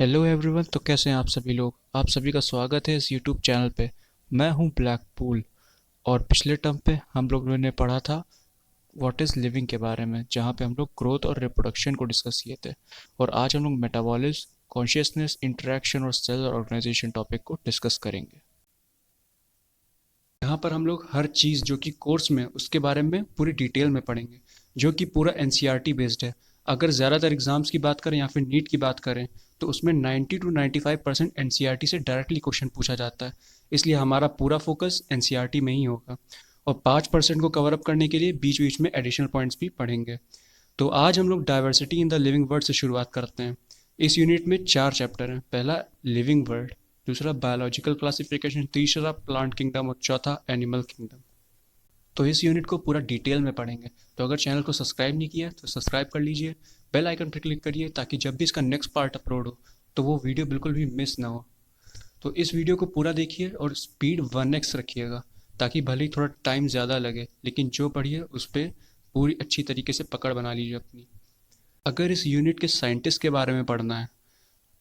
Hello everyone. तो कैसे हैं आप सभी लोग। आप सभी का स्वागत है इस यूट्यूब चैनल पे। मैं हूं ब्लैक पूल। और पिछले टर्म पे हम लोगों ने पढ़ा था व्हाट इज़ लिविंग के बारे में, जहां पे हम लोग ग्रोथ और रिप्रोडक्शन को डिस्कस किए थे। और आज हम लोग मेटाबॉलिज्म, कॉन्शियसनेस, इंटरेक्शन और सेल ऑर्गेनाइजेशन टॉपिक को डिस्कस करेंगे। यहाँ पर हम लोग हर चीज़ जो कि कोर्स में उसके बारे में पूरी डिटेल में पढ़ेंगे, जो कि पूरा एनसीईआरटी बेस्ड है। अगर ज़्यादातर एग्जाम्स की बात करें या फिर नीट की बात करें तो उसमें 90 टू 95% एनसीईआरटी से डायरेक्टली क्वेश्चन पूछा जाता है। इसलिए हमारा पूरा फोकस एनसीईआरटी में ही होगा। और 5% को कवर अप करने के लिए बीच बीच में एडिशनल पॉइंट्स भी पढ़ेंगे। तो आज हम लोग diversity in the living world से शुरुआत करते हैं। इस यूनिट में 4 चैप्टर हैं। पहला लिविंग वर्ल्ड, दूसरा बायोलॉजिकल क्लासिफिकेशन, तीसरा प्लांट किंगडम और चौथा एनिमल किंगडम। तो इस यूनिट को पूरा डिटेल में पढ़ेंगे। तो अगर चैनल को सब्सक्राइब नहीं किया है तो सब्सक्राइब कर लीजिए, बेल आइकन पर क्लिक करिए ताकि जब भी इसका नेक्स्ट पार्ट अपलोड हो तो वो वीडियो बिल्कुल भी मिस ना हो। तो इस वीडियो को पूरा देखिए और स्पीड 1x रखिएगा, ताकि भले ही थोड़ा टाइम ज़्यादा लगे लेकिन जो पढ़िए उस पर पूरी अच्छी तरीके से पकड़ बना लीजिए अपनी। अगर इस यूनिट के साइंटिस्ट के बारे में पढ़ना है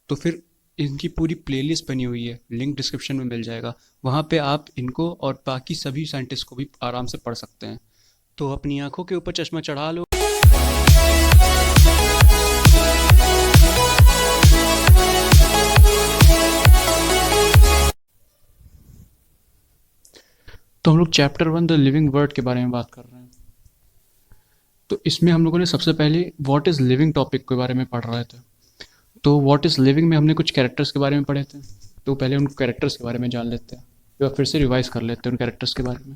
तो फिर इनकी पूरी प्लेलिस्ट बनी हुई है, लिंक डिस्क्रिप्शन में मिल जाएगा। वहाँ पे आप इनको और बाकी सभी साइंटिस्ट को भी आराम से पढ़ सकते हैं। तो अपनी आंखों के ऊपर चश्मा चढ़ा लो। तो हम लोग चैप्टर 1 द लिविंग वर्ड के बारे में बात कर रहे हैं। तो इसमें हम लोगों ने सबसे पहले व्हाट इज़ लिविंग टॉपिक के बारे में पढ़ रहे थे। तो व्हाट इज़ लिविंग में हमने कुछ कैरेक्टर्स के बारे में पढ़े थे। तो पहले उन कैरेक्टर्स के बारे में जान लेते हैं, या फिर से रिवाइज कर लेते हैं उन कैरेक्टर्स के बारे में।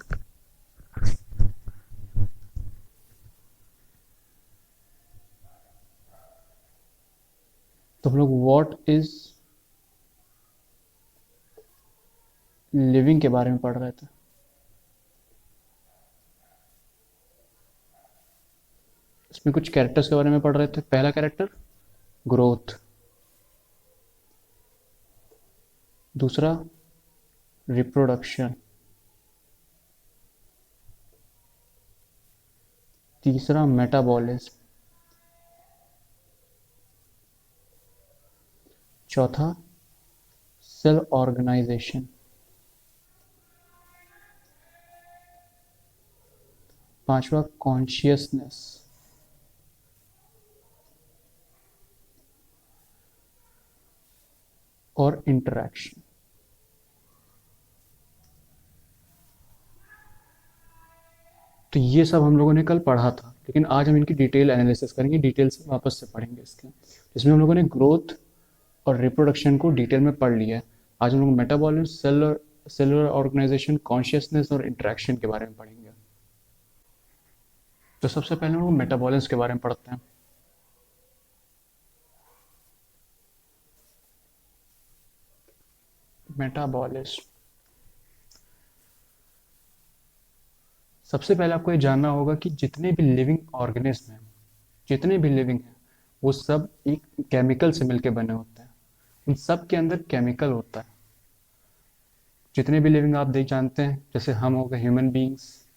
तो हम लोग व्हाट इज़ लिविंग के बारे में पढ़ रहे थे। इसमें कुछ कैरेक्टर्स के बारे में पढ़ रहे थे। पहला कैरेक्टर ग्रोथ, दूसरा रिप्रोडक्शन, तीसरा मेटाबॉलिज्म, चौथा सेल ऑर्गेनाइजेशन, पांचवा कॉन्शियसनेस, और इंटरेक्शन। तो ये सब हम लोगों ने कल पढ़ा था, लेकिन आज हम इनकी डिटेल एनालिसिस करेंगे, डिटेल से वापस से पढ़ेंगे इसके। इसमें हम लोगों ने ग्रोथ और रिप्रोडक्शन को डिटेल में पढ़ लिया है। आज हम लोग मेटाबॉलिज्म, सेलुलर ऑर्गेनाइजेशन, कॉन्शियसनेस और इंटरेक्शन के बारे में पढ़ेंगे। तो सबसे पहले हम लोग मेटाबॉलिज्म के बारे में पढ़ते हैं। मेटाबॉलिज्म, सबसे पहले आपको ये जानना होगा कि जितने भी लिविंग ऑर्गेनिज्म हैं, जितने भी लिविंग हैं, वो सब एक केमिकल से मिलकर बने होते हैं। उन सब के अंदर केमिकल होता है। जितने भी लिविंग आप देख जानते हैं, जैसे हम हो गए ह्यूमन बींग्स,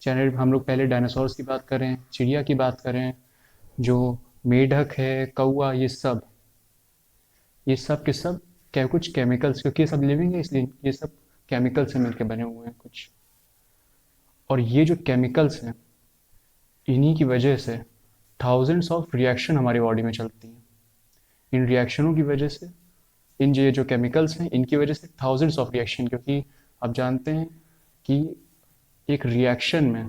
चाहे हम लोग पहले डायनासोर्स की बात करें, चिड़िया की बात करें, जो मेढक है, कौवा, ये सब के सब क्या कुछ केमिकल्स, क्योंकि ये सब लिविंग है इसलिए ये सब केमिकल से मिलकर बने हुए हैं कुछ। और ये जो केमिकल्स हैं, इन्हीं की वजह से थाउजेंड्स ऑफ रिएक्शन हमारी बॉडी में चलती हैं। इन रिएक्शनों की वजह से, इन ये जो केमिकल्स हैं इनकी वजह से थाउजेंड्स ऑफ रिएक्शन, क्योंकि आप जानते हैं कि एक रिएक्शन में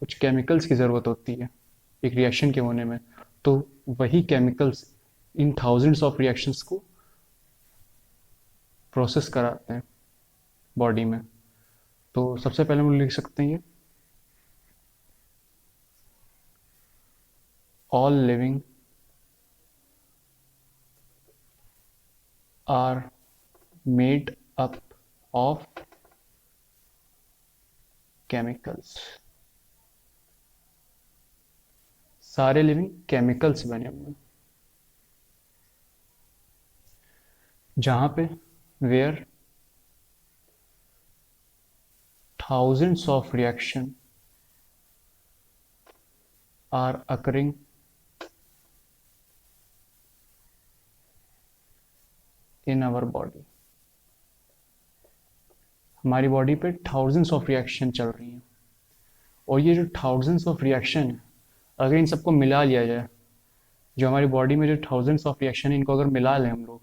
कुछ केमिकल्स की ज़रूरत होती है एक रिएक्शन के होने में। तो वही chemicals in thousands of reactions को प्रोसेस कराते हैं बॉडी में। तो सबसे पहले हम लिख सकते हैं ये all living are made up of chemicals. सारे लिविंग केमिकल से बने हुए हैं। जहां पे where thousands of reaction are occurring in our body, हमारी बॉडी पे थाउजेंड्स ऑफ रिएक्शन चल रही हैं, और ये जो थाउजेंड्स ऑफ रिएक्शन है, अगर इन सबको मिला लिया जाए, जो हमारी बॉडी में जो थाउजेंड्स ऑफ रिएक्शन है, इनको अगर मिला लें हम लोग,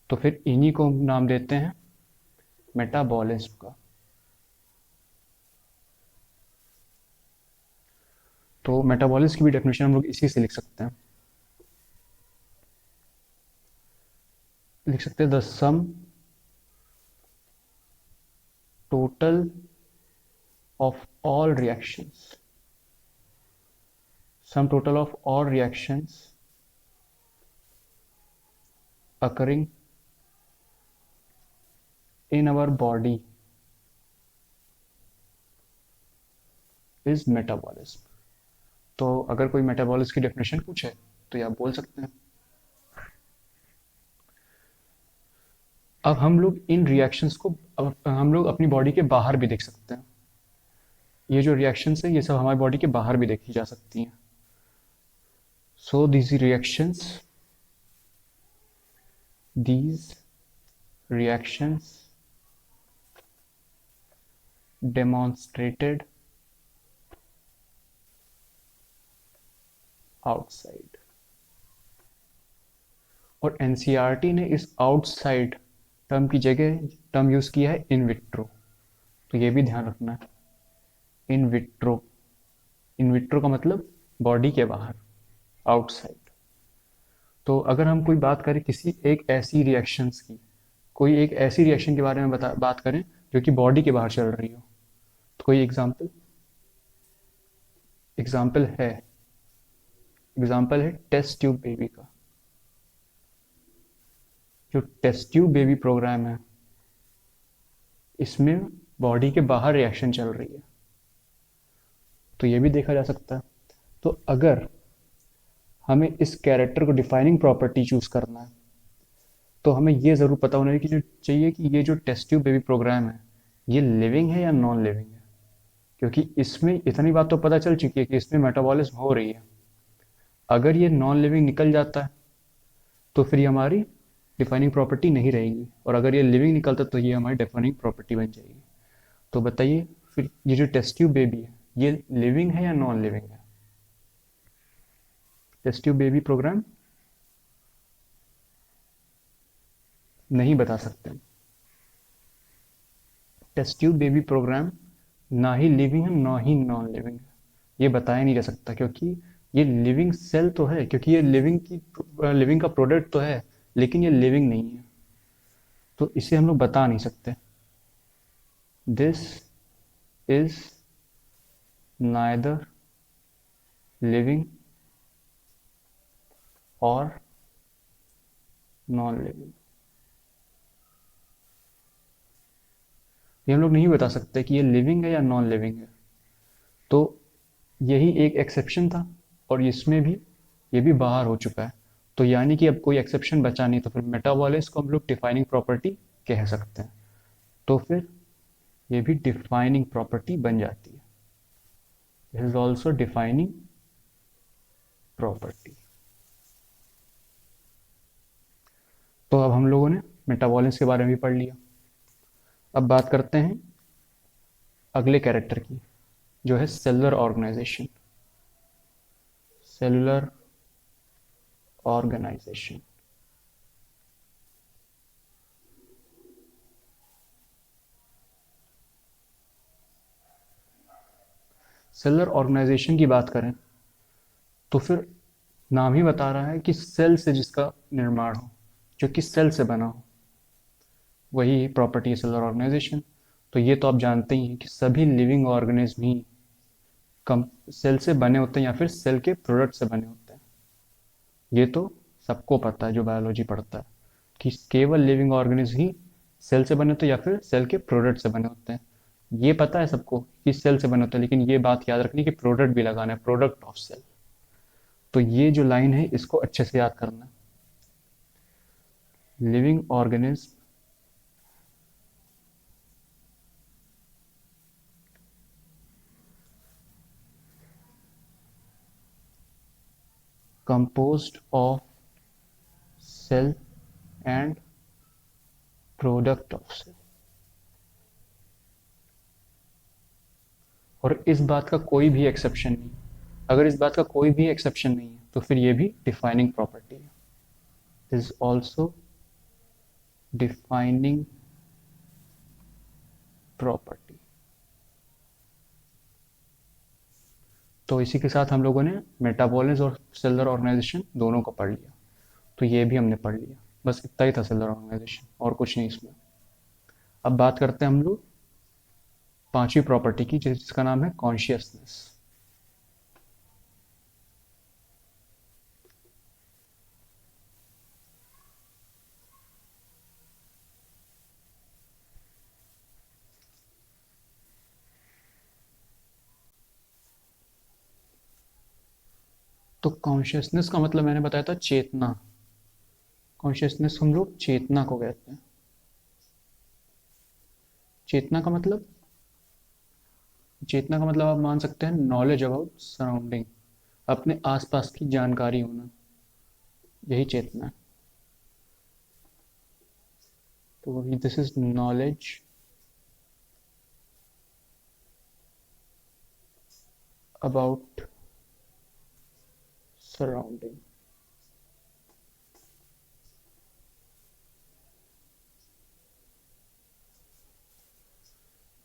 तो फिर इन्हीं को नाम देते हैं मेटाबॉलिज्म का। तो मेटाबॉलिज्म की भी डेफिनेशन हम लोग इसी से लिख सकते हैं, the sum total of all reactions, sum total of all reactions occurring in our body is metabolism। तो अगर कोई मेटाबॉलिज्म की डेफिनेशन पूछे तो ये आप बोल सकते हैं। अब हम लोग इन रिएक्शंस को हम लोग अपनी बॉडी के बाहर भी देख सकते हैं। ये जो रिएक्शंस है ये सब हमारी बॉडी के बाहर भी देखी जा सकती हैं। सो these reactions demonstrated outside, और एनसीईआरटी ने इस आउटसाइड टर्म की जगह टर्म यूज किया है इन विट्रो। तो ये भी ध्यान रखना है, इन विट्रो, इन विट्रो का मतलब बॉडी के बाहर, आउटसाइड। तो अगर हम कोई बात करें किसी एक ऐसी रिएक्शंस की, कोई एक ऐसी रिएक्शन के बारे में बात करें जो कि बॉडी के बाहर चल रही हो, तो कोई एग्जाम्पल है टेस्ट ट्यूब बेबी का। जो टेस्ट ट्यूब बेबी प्रोग्राम है, इसमें बॉडी के बाहर रिएक्शन चल रही है, तो ये भी देखा जा सकता है। तो अगर हमें इस कैरेक्टर को डिफाइनिंग प्रॉपर्टी चूज करना है, तो हमें ये जरूर पता होना चाहिए कि ये जो टेस्ट ट्यूब बेबी प्रोग्राम है, ये लिविंग है या नॉन लिविंग है, क्योंकि इसमें इतनी बात तो पता चल चुकी है कि इसमें मेटाबॉलिज्म हो रही है। अगर ये नॉन लिविंग निकल जाता है तो फिर ये हमारी डिफाइनिंग प्रॉपर्टी नहीं रहेगी, और अगर ये लिविंग निकलता तो ये हमारी डिफाइनिंग प्रॉपर्टी बन जाएगी। तो बताइए फिर ये जो टेस्ट ट्यूब बेबी है, ये लिविंग है या नॉन लिविंग है? टेस्ट ट्यूब बेबी प्रोग्राम नहीं बता सकते। टेस्ट ट्यूब बेबी प्रोग्राम ना ही लिविंग है ना ही नॉन लिविंग है, ये बताया नहीं जा सकता, क्योंकि ये लिविंग सेल तो है, क्योंकि ये लिविंग का प्रोडक्ट तो है, लेकिन ये लिविंग नहीं है, तो इसे हम लोग बता नहीं सकते। दिस इज नाइदर लिविंग और नॉन लिविंग। ये हम लोग नहीं बता सकते कि ये लिविंग है या नॉन लिविंग है। तो यही एक एक्सेप्शन था, और इसमें भी ये भी बाहर हो चुका है। तो यानी कि अब कोई एक्सेप्शन बचा नहीं, तो फिर मेटाबॉलिज्म को हम लोग डिफाइनिंग प्रॉपर्टी कह सकते हैं। तो फिर ये भी डिफाइनिंग प्रॉपर्टी बन जाती है। This is also defining property. तो अब हम लोगों ने मेटाबॉलिज्म के बारे में भी पढ़ लिया। अब बात करते हैं अगले कैरेक्टर की, जो है cellular organisation. Cellular organisation, cellular organisation की बात करें तो फिर नाम ही बता रहा है कि सेल से जिसका निर्माण हो, जो कि सेल से बना हो, वही प्रॉपर्टी है सेलुलर ऑर्गेनाइजेशन। तो ये तो आप जानते ही हैं कि सभी लिविंग ऑर्गेनिज्म ही सेल से बने होते हैं या फिर सेल के प्रोडक्ट से बने होते हैं। ये तो सबको पता है जो बायोलॉजी पढ़ता है, कि केवल लिविंग ऑर्गेनिज्म ही सेल से बने होते हैं या फिर सेल के प्रोडक्ट से बने होते हैं। ये पता है सबको कि सेल से बने होते हैं, लेकिन ये बात याद रखनी कि प्रोडक्ट भी लगाना है, प्रोडक्ट ऑफ सेल। तो ये जो लाइन है इसको अच्छे से याद करना। Living organism composed of cell and product of self. और इस बात का कोई भी एक्सेप्शन नहीं, अगर इस बात का कोई भी एक्सेप्शन नहीं है तो फिर ये भी डिफाइनिंग प्रॉपर्टी है, इज ऑल्सो डिफाइनिंग प्रॉपर्टी। तो इसी के साथ हम लोगों ने मेटाबॉलिज्म और सेलुलर ऑर्गेनाइजेशन दोनों को पढ़ लिया, तो ये भी हमने पढ़ लिया, बस इतना ही था सेलुलर ऑर्गेनाइजेशन और कुछ नहीं इसमें। अब बात करते हैं हम लोग पांचवी प्रॉपर्टी की, जिसका नाम है कॉन्शियसनेस। तो कॉन्शियसनेस का मतलब मैंने बताया था चेतना। कॉन्शियसनेस हम लोग चेतना को कहते हैं। चेतना का मतलब, चेतना का मतलब आप मान सकते हैं नॉलेज अबाउट सराउंडिंग, अपने आसपास की जानकारी होना, यही चेतना है। तो this is knowledge about surrounding.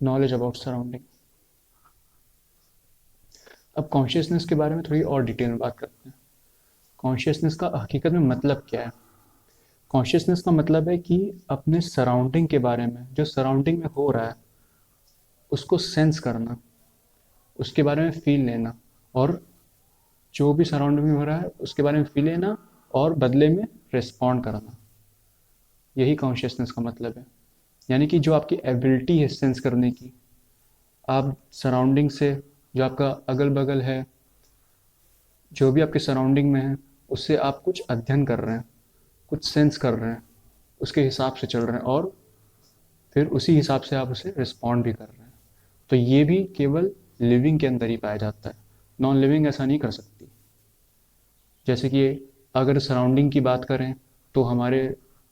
Knowledge about surrounding. अब कॉन्शियसनेस के बारे में थोड़ी और डिटेल में बात करते हैं। कॉन्शियसनेस का हकीकत में मतलब क्या है? कॉन्शियसनेस का मतलब है कि अपने सराउंडिंग के बारे में, जो सराउंडिंग में हो रहा है उसको सेंस करना, उसके बारे में फील लेना, और जो भी सराउंडिंग में हो रहा है उसके बारे में फील लेना और बदले में रिस्पॉन्ड करना, यही कॉन्शियसनेस का मतलब है। यानी कि जो आपकी एबिलिटी है सेंस करने की, आप सराउंडिंग से, जो आपका अगल बगल है, जो भी आपके सराउंडिंग में है, उससे आप कुछ अध्ययन कर रहे हैं, कुछ सेंस कर रहे हैं, उसके हिसाब से चल रहे हैं और फिर उसी हिसाब से आप उसे रिस्पॉन्ड भी कर रहे हैं। तो ये भी केवल लिविंग के अंदर ही पाया जाता है, नॉन लिविंग ऐसा नहीं कर सकती। जैसे कि अगर सराउंडिंग की बात करें तो हमारे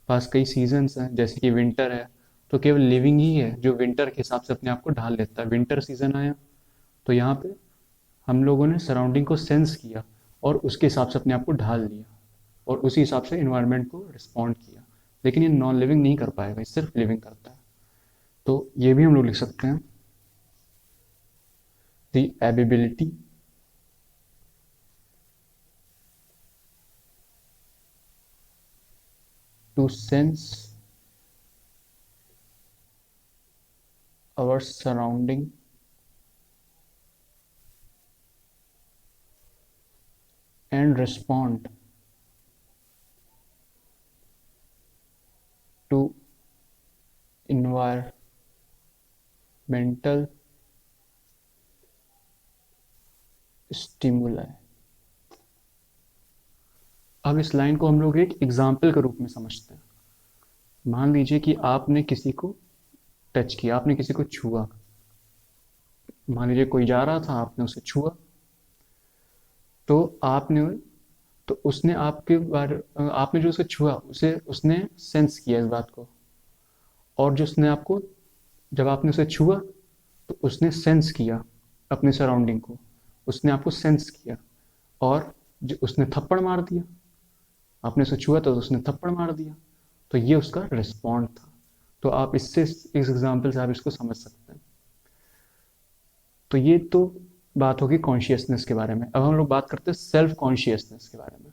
पास कई सीजन्स हैं, जैसे कि विंटर है, तो केवल लिविंग ही है जो विंटर के हिसाब से अपने आप को ढाल लेता है। विंटर सीजन आया तो यहाँ पे हम लोगों ने सराउंडिंग को सेंस किया और उसके हिसाब से अपने आप को ढाल लिया और उसी हिसाब से इन्वायरमेंट को रिस्पॉन्ड किया। लेकिन ये नॉन लिविंग नहीं कर पाएगा, ये सिर्फ लिविंग करता है। तो ये भी हम लोग लिख सकते हैं, the ability to sense our surrounding and respond to environmental stimuli। अब इस लाइन को हम लोग एक एग्जाम्पल के रूप में समझते हैं। मान लीजिए कि आपने किसी को टच किया, आपने किसी को छुआ। मान लीजिए कोई जा रहा था, आपने उसे छुआ, तो आपने, तो उसने आपके बारे, आपने जो उसे छुआ उसे उसने सेंस किया इस बात को, और जो उसने आपको, जब आपने उसे छुआ तो उसने सेंस किया अपने सराउंडिंग को, उसने आपको सेंस किया और जो उसने थप्पड़ मार दिया। आपने उसे छुआ तो उसने थप्पड़ मार दिया, तो ये उसका रिस्पॉन्ड था। तो आप इससे, इस एग्जाम्पल से आप इसको समझ सकते हैं। तो ये तो बात होगी कॉन्शियसनेस के बारे में। अब हम लोग बात करते हैं सेल्फ कॉन्शियसनेस के बारे में।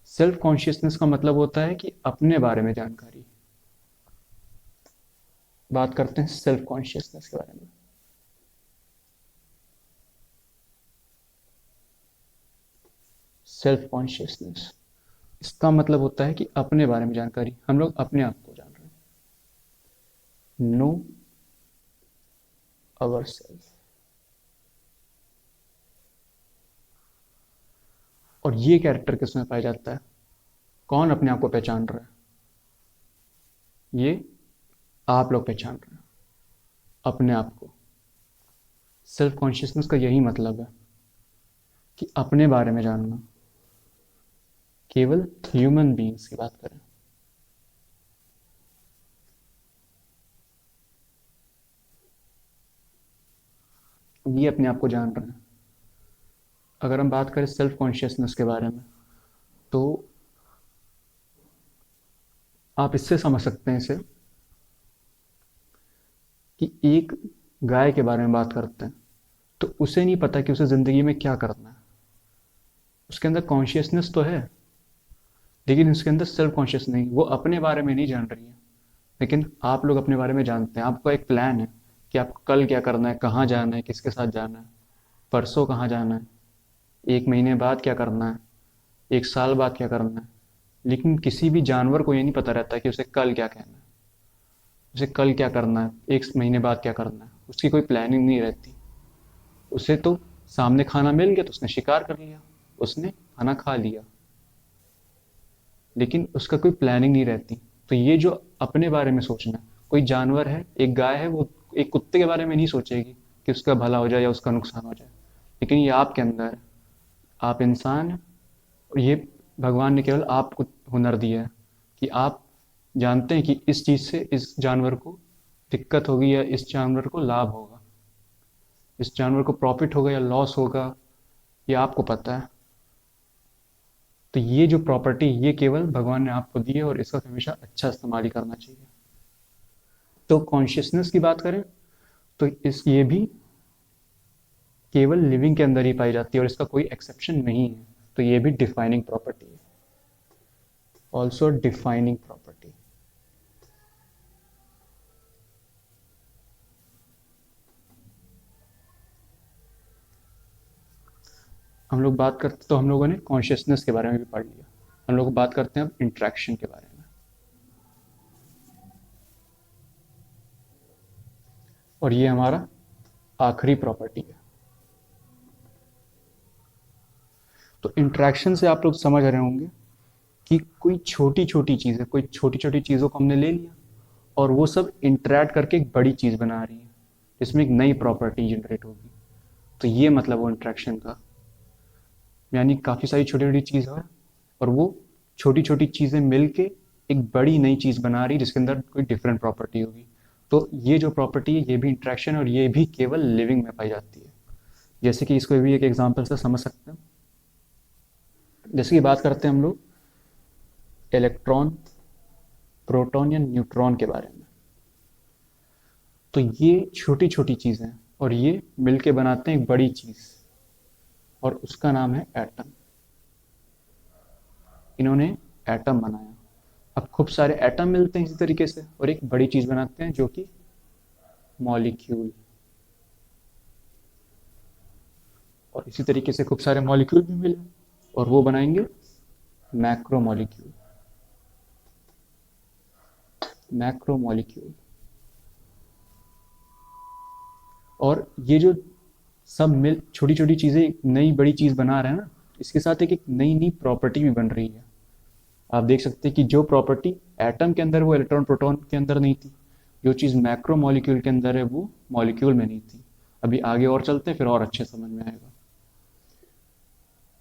सेल्फ कॉन्शियसनेस का मतलब होता है कि अपने बारे में जानकारी। बात करते हैं सेल्फ कॉन्शियसनेस के बारे में। सेल्फ कॉन्शियसनेस, इसका मतलब होता है कि अपने बारे में जानकारी, हम लोग अपने आप को जान रहे हैं। Know our self. और ये कैरेक्टर किसमें पाया जाता है? कौन अपने आप को पहचान रहा है? ये आप लोग पहचान रहे हैं अपने आप को। सेल्फ कॉन्शियसनेस का यही मतलब है कि अपने बारे में जानना। केवल ह्यूमन बीइंग्स की बात करें ये अपने आप को जान रहे हैं। अगर हम बात करें सेल्फ कॉन्शियसनेस के बारे में, तो आप इससे समझ सकते हैं इसे कि एक गाय के बारे में बात करते हैं, तो उसे नहीं पता कि उसे ज़िंदगी में क्या करना है। उसके अंदर कॉन्शियसनेस तो है, लेकिन उसके अंदर सेल्फ कॉन्शियस नहीं। वो अपने बारे में नहीं जान रही है, लेकिन आप लोग अपने बारे में जानते हैं। आपका एक प्लान है कि आपको कल क्या करना है, कहाँ जाना है, किसके साथ जाना है, परसों कहाँ जाना है, 1 महीने बाद क्या करना है, 1 साल बाद क्या करना है। लेकिन किसी भी जानवर को ये नहीं पता रहता कि उसे कल क्या कहना है, उसे कल क्या करना है, 1 महीने बाद क्या करना है। उसकी कोई प्लानिंग नहीं रहती। उसे तो सामने खाना मिल गया तो उसने शिकार कर लिया, उसने खाना खा लिया, लेकिन उसका कोई प्लानिंग नहीं रहती। तो ये जो अपने बारे में सोचना, कोई जानवर है, एक गाय है, वो एक कुत्ते के बारे में नहीं सोचेगी कि उसका भला हो जाए या उसका नुकसान हो जाए। लेकिन ये आपके अंदर है, आप इंसान हैं, और ये भगवान ने केवल आपको हुनर दिया है कि आप जानते हैं कि इस चीज़ से इस जानवर को दिक्कत होगी या इस जानवर को लाभ होगा, इस जानवर को प्रॉफिट होगा या लॉस होगा, ये आपको पता है। तो ये जो प्रॉपर्टी, ये केवल भगवान ने आपको दी है, और इसका हमेशा अच्छा इस्तेमाल ही करना चाहिए। तो कॉन्शियसनेस की बात करें, तो इस ये भी केवल लिविंग के अंदर ही पाई जाती है, और इसका कोई एक्सेप्शन नहीं है। तो ये भी डिफाइनिंग प्रॉपर्टी है, ऑल्सो डिफाइनिंग प्रॉपर्टी। हम लोग बात करते, तो हम लोगों ने कॉन्शियसनेस के बारे में भी पढ़ लिया। हम लोग बात करते हैं अब इंट्रैक्शन के बारे में, और ये हमारा आखिरी प्रॉपर्टी है। तो इंट्रैक्शन से आप लोग समझ रहे होंगे कि कोई छोटी छोटी चीज़ है, कोई छोटी छोटी चीज़ों को हमने ले लिया और वो सब इंटरैक्ट करके एक बड़ी चीज़ बना रही है, जिसमें एक नई प्रॉपर्टी जनरेट होगी। तो ये मतलब वो इंट्रैक्शन का, यानी काफ़ी सारी छोटी छोटी चीज़ है, और वो छोटी छोटी चीज़ें मिलके एक बड़ी नई चीज़ बना रही है, जिसके अंदर कोई डिफरेंट प्रॉपर्टी होगी। तो ये जो प्रॉपर्टी है, ये भी इंट्रैक्शन, और ये भी केवल लिविंग में पाई जाती है। जैसे कि इसको भी एक एग्जांपल से समझ सकते हैं। जैसे कि बात करते हैं हम लोग इलेक्ट्रॉन, प्रोटॉन या न्यूट्रॉन के बारे में। तो ये छोटी छोटी चीज़ें हैं, और ये मिलके बनाते हैं एक बड़ी चीज़, और उसका नाम है एटम। इन्होंने एटम बनाया। अब खूब सारे एटम मिलते हैं इसी तरीके से, और एक बड़ी चीज़ बनाते हैं जो कि मॉलिक्यूल, और इसी तरीके से खूब सारे मॉलिक्यूल भी मिले, और वो बनाएंगे मैक्रो मॉलिक्यूल। Macro molecule. और ये जो सब मिल छोटी छोटी चीज़ें एक नई बड़ी चीज़ बना रहे हैं ना, इसके साथ एक एक नई नई प्रॉपर्टी भी बन रही है। आप देख सकते हैं कि जो प्रॉपर्टी एटम के अंदर, वो इलेक्ट्रॉन प्रोटॉन के अंदर नहीं थी। जो चीज़ मैक्रो मॉलिक्यूल के अंदर है, वो मॉलिक्यूल में नहीं थी। अभी आगे और चलते हैं, फिर और अच्छे समझ में आएगा।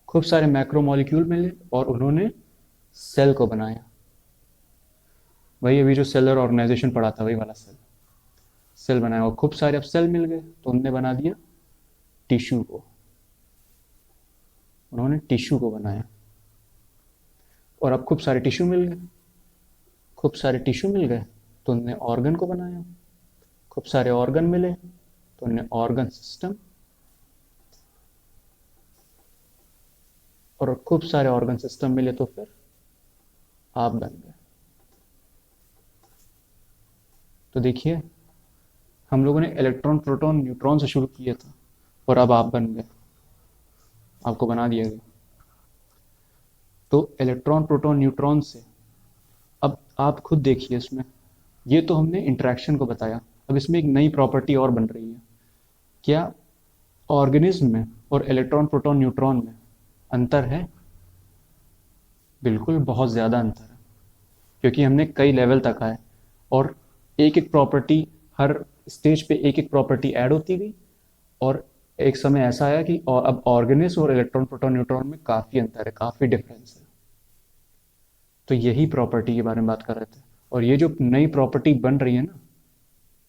खूब सारे मैक्रो मॉलिक्यूल मिले, और उन्होंने सेल को बनाया। वही अभी जो सेलर ऑर्गेनाइजेशन पढ़ा था, वही वाला सेल। सेल बनाया, और खूब सारे अब सेल मिल गए, तो उनने बना दिया टिश्यू को। उन्होंने टिश्यू को बनाया, और अब खूब सारे टिश्यू मिल गए। खूब सारे टिश्यू मिल गए तो उन्होंने ऑर्गन को बनाया। खूब सारे ऑर्गन मिले तो उन्होंने ऑर्गन सिस्टम, और खूब सारे ऑर्गन सिस्टम मिले तो फिर आप बन गए। तो देखिए, हम लोगों ने इलेक्ट्रॉन प्रोटॉन न्यूट्रॉन से शुरू किया था, और अब आप बन गए, आपको बना दिया गया। तो इलेक्ट्रॉन प्रोटॉन न्यूट्रॉन से, अब आप खुद देखिए इसमें, ये तो हमने इंटरेक्शन को बताया। अब इसमें एक नई प्रॉपर्टी और बन रही है। क्या ऑर्गेनिज्म में और इलेक्ट्रॉन प्रोटॉन न्यूट्रॉन में अंतर है? बिल्कुल, बहुत ज़्यादा अंतर है, क्योंकि हमने कई लेवल तक आए, और एक एक प्रॉपर्टी, हर स्टेज पे एक एक प्रॉपर्टी ऐड होती गई, और एक समय ऐसा आया कि और अब ऑर्गेनिज्म और इलेक्ट्रॉन प्रोटॉन न्यूट्रॉन में काफ़ी अंतर है, काफ़ी डिफरेंस है। तो यही प्रॉपर्टी के बारे में बात कर रहे थे। और ये जो नई प्रॉपर्टी बन रही है ना,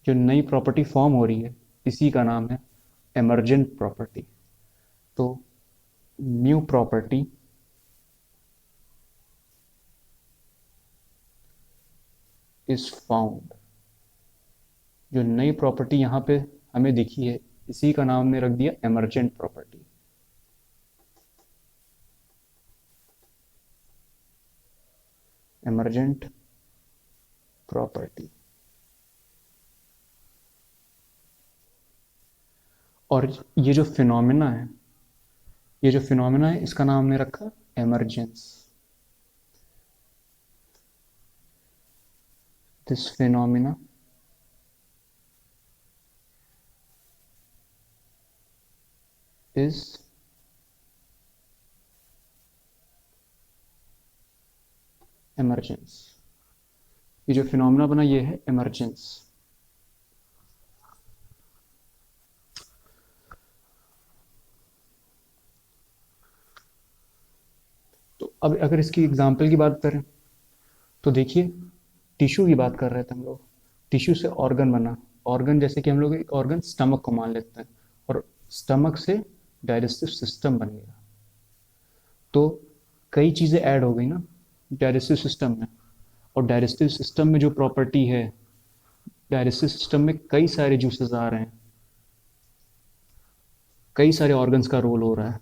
जो नई प्रॉपर्टी फॉर्म हो रही है, इसी का नाम है emergent property. तो new property is found, जो नई प्रॉपर्टी यहाँ पे हमें दिखी है इसी का नाम ने रख दिया emergent property. emergent property. और ये जो फिनोमेना है, इसका नाम हमने रखा emergence. This phenomena is emergence. ये जो फिनोमेना बना ये है एमरजेंस. तो अब अगर इसकी एग्जांपल की बात करें तो देखिए, टिश्यू की बात कर रहे थे हम लोग. टिश्यू से ऑर्गन बना. ऑर्गन जैसे कि हम लोग एक ऑर्गन स्टमक को मान लेते हैं और स्टमक से डाइजेस्टिव सिस्टम बन गया. तो कई चीज़ें ऐड हो गई ना डाइजेस्टिव सिस्टम में. और डाइजेस्टिव सिस्टम में जो प्रॉपर्टी है, डाइजेस्टिव सिस्टम में कई सारे जूसेस आ रहे हैं, कई सारे ऑर्गन्स का रोल हो रहा है.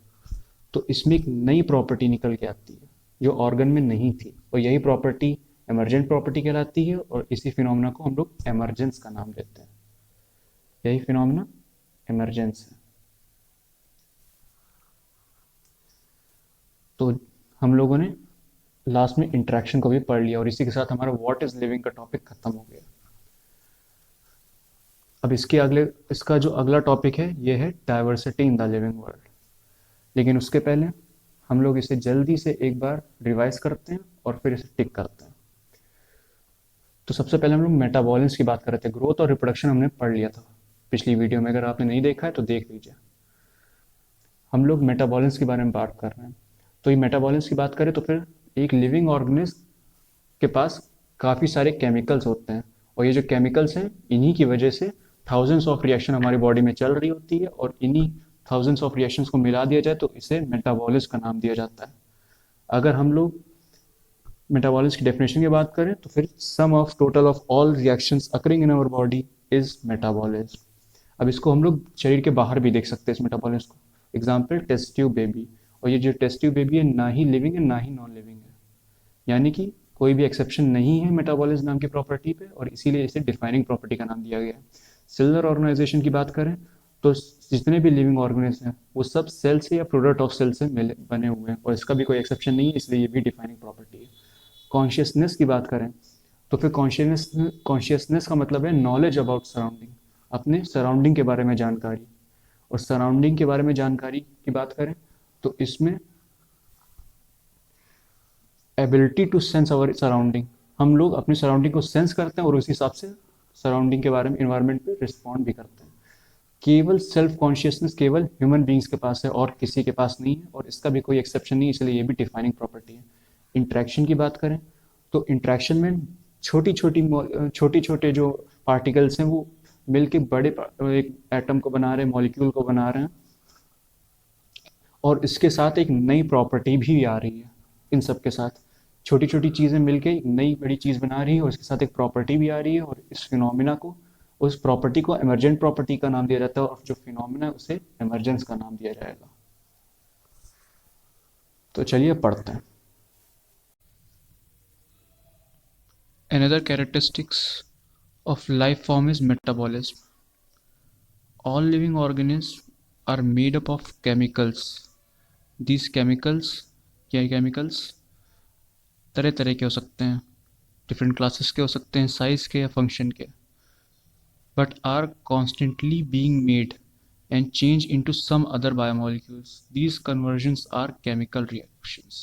तो इसमें एक नई प्रॉपर्टी निकल के आती है जो ऑर्गन में नहीं थी, और यही प्रॉपर्टी एमरजेंट प्रॉपर्टी कहलाती है. और इसी फिनोमेना को हम लोग एमरजेंस का नाम देते हैं. यही फिनोमेना एमरजेंस है. तो हम लोगों ने लास्ट में इंटरेक्शन को भी पढ़ लिया और इसी के साथ हमारा व्हाट इज लिविंग का टॉपिक खत्म हो गया. अब इसका जो अगला टॉपिक है ये है diversity in the living world. लेकिन उसके पहले हम लोग इसे जल्दी से एक बार रिवाइज करते हैं और फिर इसे टिक करते हैं. तो सबसे पहले हम लोग मेटाबॉलिज्म की बात कर रहे थे. ग्रोथ और रिप्रोडक्शन हमने पढ़ लिया था पिछली वीडियो में. अगर आपने नहीं देखा है तो देख लीजिए. हम लोग मेटाबॉलिज्म के बारे में बात कर रहे हैं. तो ये मेटाबॉलिज्म की बात करें तो फिर एक लिविंग ऑर्गेनिज्म के पास काफ़ी सारे केमिकल्स होते हैं, और ये जो केमिकल्स हैं इन्हीं की वजह से थाउजेंड्स ऑफ रिएक्शन हमारी बॉडी में चल रही होती है, और इन्हीं थाउजेंड्स ऑफ रिएक्शंस को मिला दिया जाए तो इसे मेटाबॉलिज्म का नाम दिया जाता है. अगर हम लोग मेटाबॉलिज्म की डेफिनेशन की बात करें तो फिर sum of total of all reactions occurring in our body is metabolism. अब इसको हम लोग शरीर के बाहर भी देख सकते हैं इस मेटाबॉलिज्म को. Example test tube baby. और ये जो टेस्ट ट्यूब बेबी है ना ही लिविंग है ना ही नॉन लिविंग है, यानी कि कोई भी एक्सेप्शन नहीं है मेटाबॉलिज्म नाम की प्रॉपर्टी पे, और इसीलिए इसे डिफाइनिंग प्रॉपर्टी का नाम दिया गया है. सेलुलर ऑर्गेनाइजेशन की बात करें तो जितने भी लिविंग ऑर्गेनिज्म हैं वो सब सेल से या प्रोडक्ट ऑफ सेल से बने हुए हैं, और इसका भी कोई एक्सेप्शन नहीं है, इसलिए ये भी डिफाइनिंग प्रॉपर्टी है. कॉन्शियसनेस की बात करें तो फिर कॉन्शियसनेस का मतलब है नॉलेज अबाउट सराउंडिंग, अपने सराउंडिंग के बारे में जानकारी. और सराउंडिंग के बारे में जानकारी की बात करें तो इसमें ability to sense our surrounding, हम लोग अपनी सराउंडिंग को सेंस करते हैं और उस हिसाब से सराउंडिंग के बारे में, इन्वायरमेंट पे रिस्पॉन्ड भी करते हैं. केवल सेल्फ कॉन्शियसनेस केवल ह्यूमन बींग्स के पास है और किसी के पास नहीं है, और इसका भी कोई एक्सेप्शन नहीं, इसलिए ये भी डिफाइनिंग प्रॉपर्टी है. इंट्रैक्शन की बात करें तो इंट्रैक्शन में छोटी छोटे जो पार्टिकल्स हैं वो मिलके बड़े एक एटम को बना रहे हैं, मॉलिक्यूल को बना रहे हैं, और इसके साथ एक नई प्रॉपर्टी भी आ रही है. इन सब के साथ छोटी छोटी चीज़ें मिलके एक नई बड़ी चीज़ बना रही है, और इसके साथ एक प्रॉपर्टी भी आ रही है, और इस फिनोमिना को, उस प्रॉपर्टी को एमरजेंट प्रॉपर्टी का नाम दिया जाता है, और जो फिनोमिना है उसे एमरजेंस का नाम दिया जाएगा. तो चलिए पढ़ते हैं. Another characteristics of life form is metabolism. All living organisms are made up of chemicals. These chemicals, क्या chemicals तरह तरह के हो सकते हैं, डिफरेंट क्लासेस के हो सकते हैं, साइज के या फंक्शन के, but are constantly being made and changed into some other biomolecules. These conversions are chemical reactions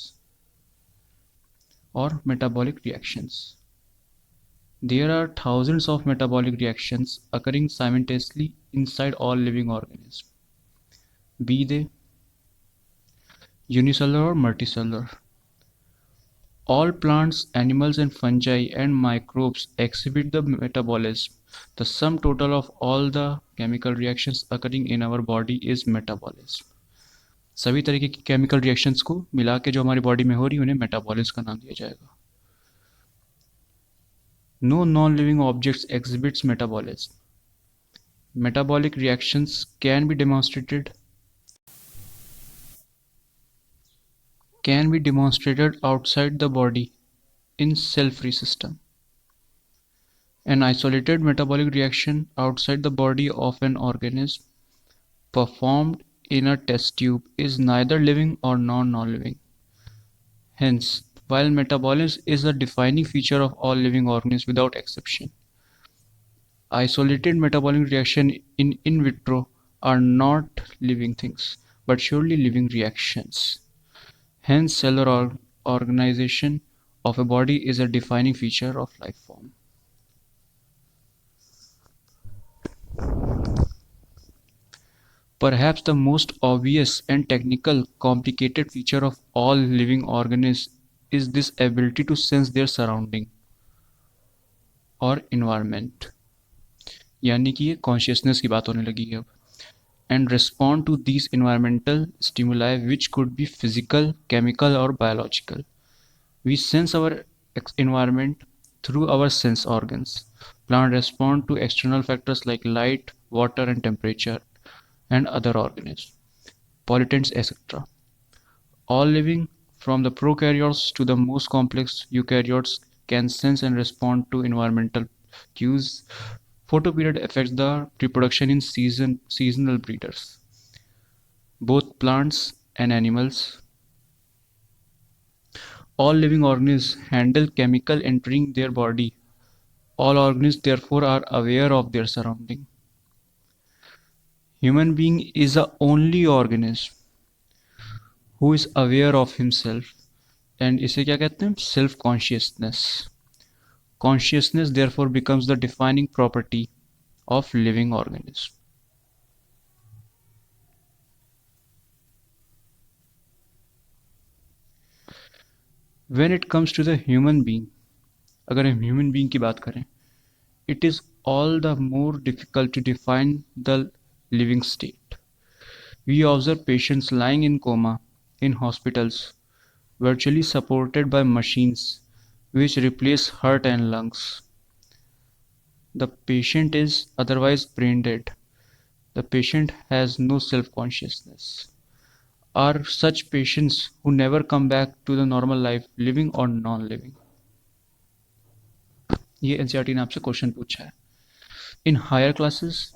or metabolic reactions. There are thousands of metabolic reactions occurring simultaneously inside all living organisms, be they unicellular or multicellular. All plants, animals, and fungi and microbes exhibit the metabolism The sum total of all the chemical reactions occurring in our body is metabolism. सभी तरीके की chemical reactions को मिला के जो हमारी body में हो रही है उन्हें मेटाबॉलिज्म का नाम दिया जाएगा. No non-living objects exhibits metabolism. Metabolic reactions can be demonstrated outside the body in cell-free system. An isolated metabolic reaction outside the body of an organism performed in a test tube is neither living or non-living. Hence, while metabolism is a defining feature of all living organisms without exception, isolated metabolic reactions in vitro are not living things, but surely living reactions. Hence, cellular organization of a body is a defining feature of life form. Perhaps the most obvious and technical complicated feature of all living organisms is this ability to sense their surrounding or environment. यानी कि ये consciousness की बात होने लगी है अब. And respond to these environmental stimuli which could be physical, chemical or biological. We sense our environment through our sense organs. Plants respond to external factors like light, water and temperature and other organisms, pollutants, etc. All living, from the prokaryotes to the most complex eukaryotes, can sense and respond to environmental cues. Photoperiod affects the reproduction in seasonal breeders. Both plants and animals. All living organisms handle chemical entering their body. All organisms therefore are aware of their surrounding. Human being is the only organism who is aware of himself, and इसे क्या कहते हैं? Self consciousness. Consciousness therefore becomes the defining property of living organism. When it comes to the human being, अगर हम human being की बात करें, it is all the more difficult to define the living state. We observe patients lying in coma in hospitals, virtually supported by machines which replace heart and lungs. The patient is otherwise brain dead. The patient has no self-consciousness. Are such patients who never come back to the normal life living or non-living? ये NCERT ने आपसे question पूछा है. In higher classes,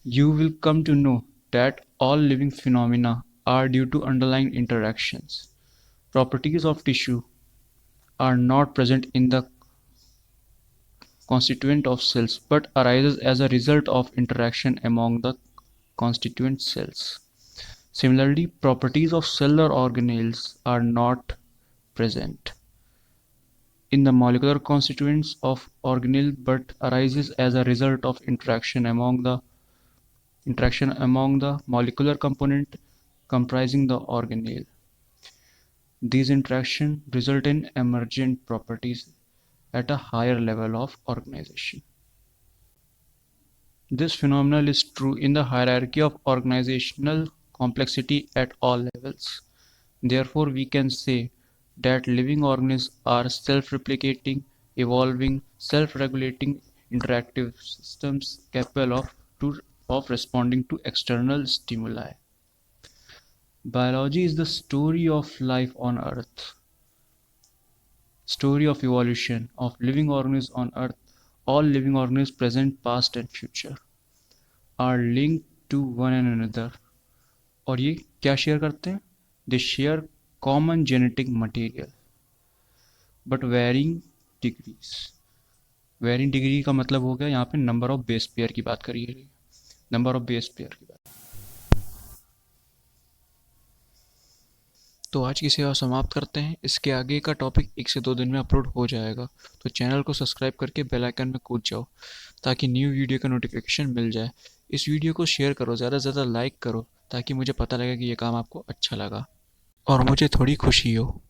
you will come to know that all living phenomena are due to underlying interactions. Properties of tissue are not present in the constituent of cells but arises as a result of interaction among the constituent cells. Similarly, properties of cellular organelles are not present in the molecular constituents of organelle but arises as a result of interaction among the molecular component comprising the organelle. These interactions result in emergent properties at a higher level of organization. This phenomenon is true in the hierarchy of organizational complexity at all levels. Therefore, we can say that living organisms are self-replicating, evolving, self-regulating interactive systems capable of responding to external stimuli. Biology is the story of life on Earth, story of evolution of living organisms on Earth. All living organisms, present, past and future, are linked to one another. और ये क्या share करते हैं? They share common genetic material but varying degrees. Varying degree का मतलब हो गया यहाँ पे नंबर ऑफ बेस पेयर की बात करिए, नंबर ऑफ बेस पेयर की बात. तो आज की सेवा समाप्त करते हैं. इसके आगे का टॉपिक 1 से 2 दिन में अपलोड हो जाएगा, तो चैनल को सब्सक्राइब करके बेल आइकन में कूद जाओ ताकि न्यू वीडियो का नोटिफिकेशन मिल जाए. इस वीडियो को शेयर करो, ज़्यादा से ज़्यादा लाइक करो ताकि मुझे पता लगे कि ये काम आपको अच्छा लगा और मुझे थोड़ी खुशी हो.